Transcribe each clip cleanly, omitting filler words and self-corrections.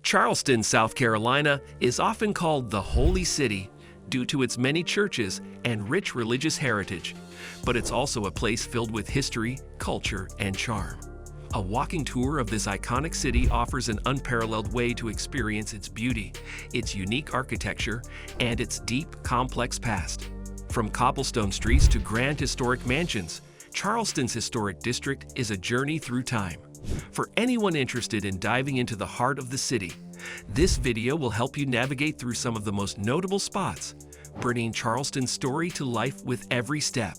Charleston, South Carolina is often called the Holy City due to its many churches and rich religious heritage, but it's also a place filled with history, culture, and charm. A walking tour of this iconic city offers an unparalleled way to experience its beauty, its unique architecture, and its deep, complex past. From cobblestone streets to grand historic mansions, Charleston's historic district is a journey through time. For anyone interested in diving into the heart of the city, this video will help you navigate through some of the most notable spots, bringing Charleston's story to life with every step.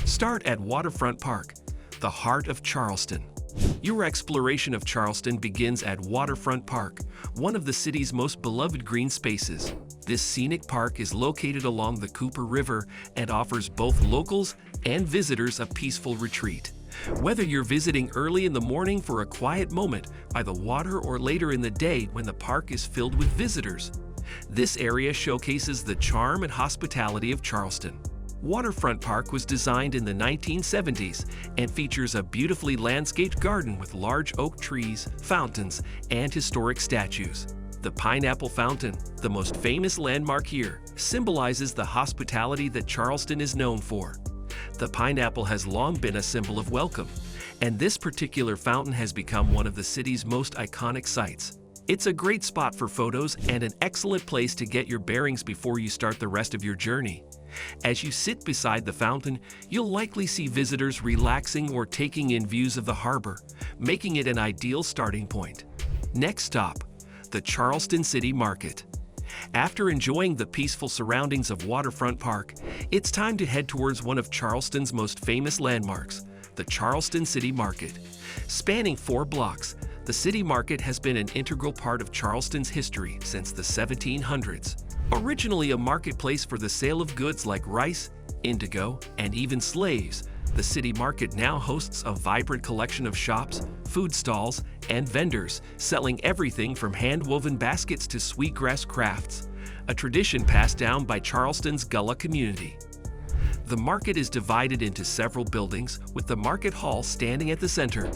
Start at Waterfront Park, the heart of Charleston. Your exploration of Charleston begins at Waterfront Park, one of the city's most beloved green spaces. This scenic park is located along the Cooper River and offers both locals and visitors a peaceful retreat. Whether you're visiting early in the morning for a quiet moment by the water or later in the day when the park is filled with visitors, this area showcases the charm and hospitality of Charleston. Waterfront Park was designed in the 1970s and features a beautifully landscaped garden with large oak trees, fountains, and historic statues. The Pineapple Fountain, the most famous landmark here, symbolizes the hospitality that Charleston is known for. The pineapple has long been a symbol of welcome, and this particular fountain has become one of the city's most iconic sights. It's a great spot for photos and an excellent place to get your bearings before you start the rest of your journey. As you sit beside the fountain, you'll likely see visitors relaxing or taking in views of the harbor, making it an ideal starting point. Next stop, the Charleston City Market. After enjoying the peaceful surroundings of Waterfront Park, it's time to head towards one of Charleston's most famous landmarks, the Charleston City Market. Spanning 4 blocks, the City Market has been an integral part of Charleston's history since the 1700s. Originally a marketplace for the sale of goods like rice, indigo, and even slaves, the City Market now hosts a vibrant collection of shops, food stalls, and vendors selling everything from hand-woven baskets to sweetgrass crafts, a tradition passed down by Charleston's Gullah community. The market is divided into several buildings, with the Market Hall standing at the center.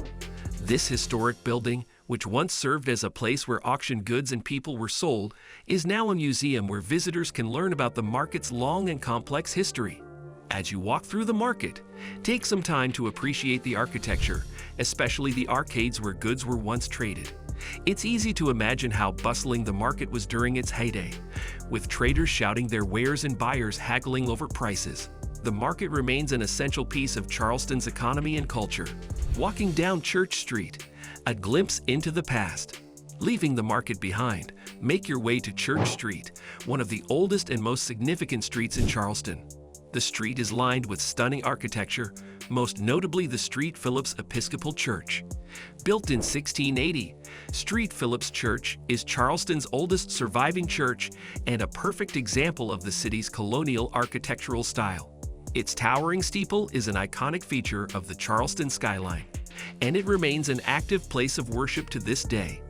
This historic building, which once served as a place where auction goods and people were sold, is now a museum where visitors can learn about the market's long and complex history. As you walk through the market, take some time to appreciate the architecture, especially the arcades where goods were once traded. It's easy to imagine how bustling the market was during its heyday, with traders shouting their wares and buyers haggling over prices. The market remains an essential piece of Charleston's economy and culture. Walking down Church Street, a glimpse into the past. Leaving the market behind, make your way to Church Street, one of the oldest and most significant streets in Charleston. The street is lined with stunning architecture, most notably the Street Phillips Episcopal Church. Built in 1680, Street Phillips Church is Charleston's oldest surviving church and a perfect example of the city's colonial architectural style. Its towering steeple is an iconic feature of the Charleston skyline, and it remains an active place of worship to this day.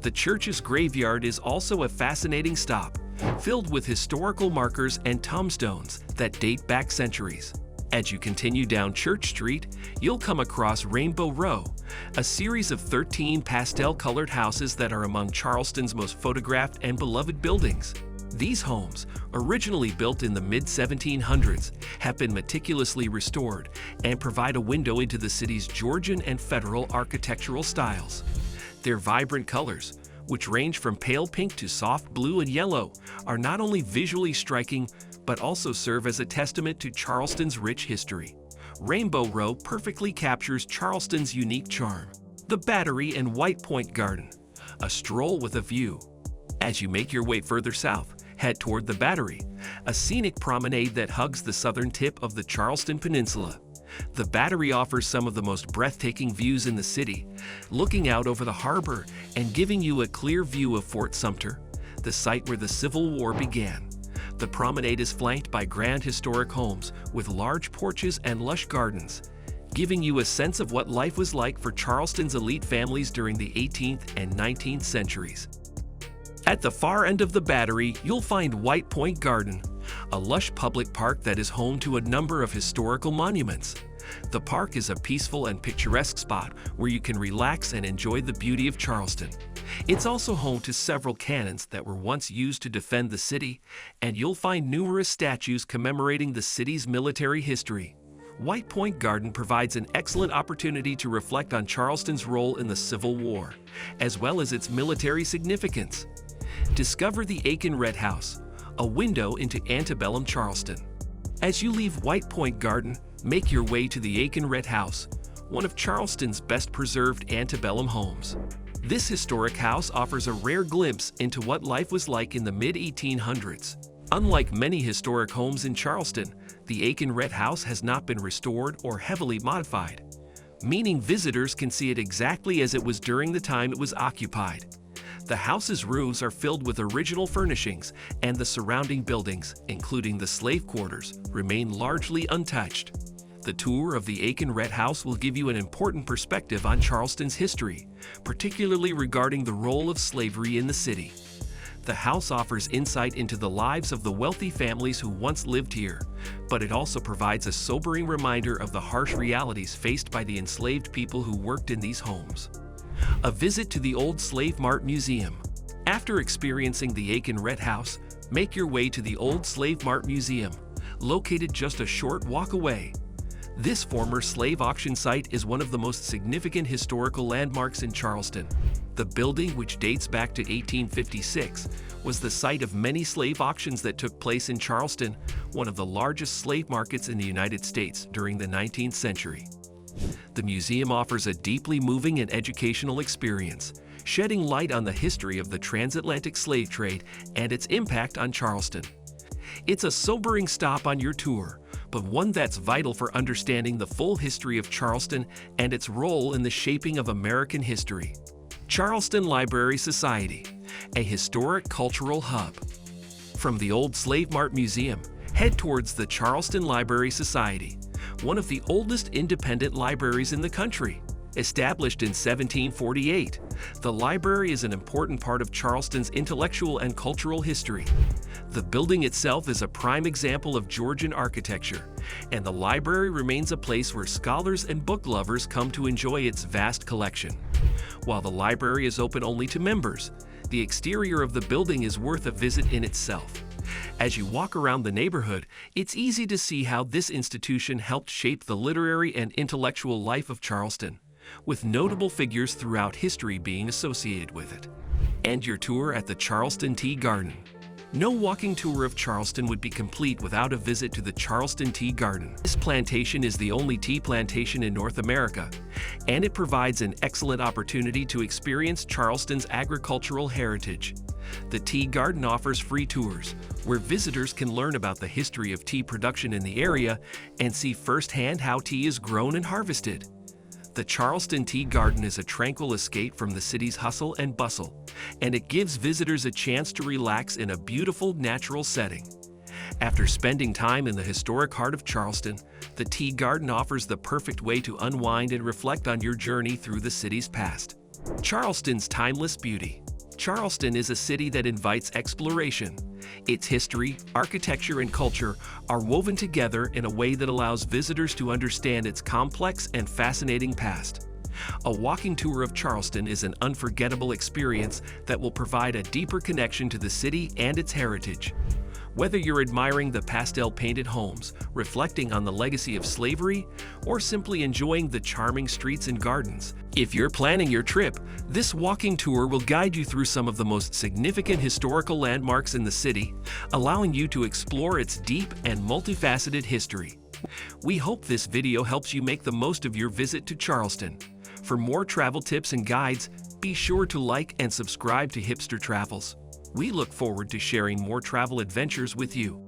The church's graveyard is also a fascinating stop, filled with historical markers and tombstones that date back centuries. As you continue down Church Street, you'll come across Rainbow Row, a series of 13 pastel-colored houses that are among Charleston's most photographed and beloved buildings. These homes, originally built in the mid-1700s, have been meticulously restored and provide a window into the city's Georgian and federal architectural styles. Their vibrant colors, which range from pale pink to soft blue and yellow, are not only visually striking, but also serve as a testament to Charleston's rich history. Rainbow Row perfectly captures Charleston's unique charm. The Battery and White Point Garden, a stroll with a view. As you make your way further south, head toward the Battery, a scenic promenade that hugs the southern tip of the Charleston Peninsula. The Battery offers some of the most breathtaking views in the city, looking out over the harbor and giving you a clear view of Fort Sumter, the site where the Civil War began. The promenade is flanked by grand historic homes with large porches and lush gardens, giving you a sense of what life was like for Charleston's elite families during the 18th and 19th centuries. At the far end of the Battery, you'll find White Point Garden, a lush public park that is home to a number of historical monuments. The park is a peaceful and picturesque spot where you can relax and enjoy the beauty of Charleston. It's also home to several cannons that were once used to defend the city, and you'll find numerous statues commemorating the city's military history. White Point Garden provides an excellent opportunity to reflect on Charleston's role in the Civil War, as well as its military significance. Discover the Aiken Red House, a window into antebellum Charleston. As you leave White Point Garden, make your way to the Aiken Red House, one of Charleston's best-preserved antebellum homes. This historic house offers a rare glimpse into what life was like in the mid-1800s. Unlike many historic homes in Charleston, the Aiken Red House has not been restored or heavily modified, meaning visitors can see it exactly as it was during the time it was occupied. The house's roofs are filled with original furnishings, and the surrounding buildings, including the slave quarters, remain largely untouched. The tour of the Aiken Red House will give you an important perspective on Charleston's history, particularly regarding the role of slavery in the city. The house offers insight into the lives of the wealthy families who once lived here, but it also provides a sobering reminder of the harsh realities faced by the enslaved people who worked in these homes. A visit to the Old Slave Mart Museum. After experiencing the Aiken Red House, make your way to the Old Slave Mart Museum, located just a short walk away. This former slave auction site is one of the most significant historical landmarks in Charleston. The building, which dates back to 1856, was the site of many slave auctions that took place in Charleston, one of the largest slave markets in the United States during the 19th century. The museum offers a deeply moving and educational experience, shedding light on the history of the transatlantic slave trade and its impact on Charleston. It's a sobering stop on your tour, but one that's vital for understanding the full history of Charleston and its role in the shaping of American history. Charleston Library Society, a historic cultural hub. From the Old Slave Mart Museum, head towards the Charleston Library Society, one of the oldest independent libraries in the country. Established in 1748, the library is an important part of Charleston's intellectual and cultural history. The building itself is a prime example of Georgian architecture, and the library remains a place where scholars and book lovers come to enjoy its vast collection. While the library is open only to members, the exterior of the building is worth a visit in itself. As you walk around the neighborhood, it's easy to see how this institution helped shape the literary and intellectual life of Charleston, with notable figures throughout history being associated with it. End your tour at the Charleston Tea Garden. No walking tour of Charleston would be complete without a visit to the Charleston Tea Garden. This plantation is the only tea plantation in North America, and it provides an excellent opportunity to experience Charleston's agricultural heritage. The Tea Garden offers free tours, where visitors can learn about the history of tea production in the area and see firsthand how tea is grown and harvested. The Charleston Tea Garden is a tranquil escape from the city's hustle and bustle, and it gives visitors a chance to relax in a beautiful, natural setting. After spending time in the historic heart of Charleston, the Tea Garden offers the perfect way to unwind and reflect on your journey through the city's past. Charleston's timeless beauty. Charleston is a city that invites exploration. Its history, architecture, and culture are woven together in a way that allows visitors to understand its complex and fascinating past. A walking tour of Charleston is an unforgettable experience that will provide a deeper connection to the city and its heritage. Whether you're admiring the pastel-painted homes, reflecting on the legacy of slavery, or simply enjoying the charming streets and gardens, if you're planning your trip, this walking tour will guide you through some of the most significant historical landmarks in the city, allowing you to explore its deep and multifaceted history. We hope this video helps you make the most of your visit to Charleston. For more travel tips and guides, be sure to like and subscribe to Hipster Travels. We look forward to sharing more travel adventures with you.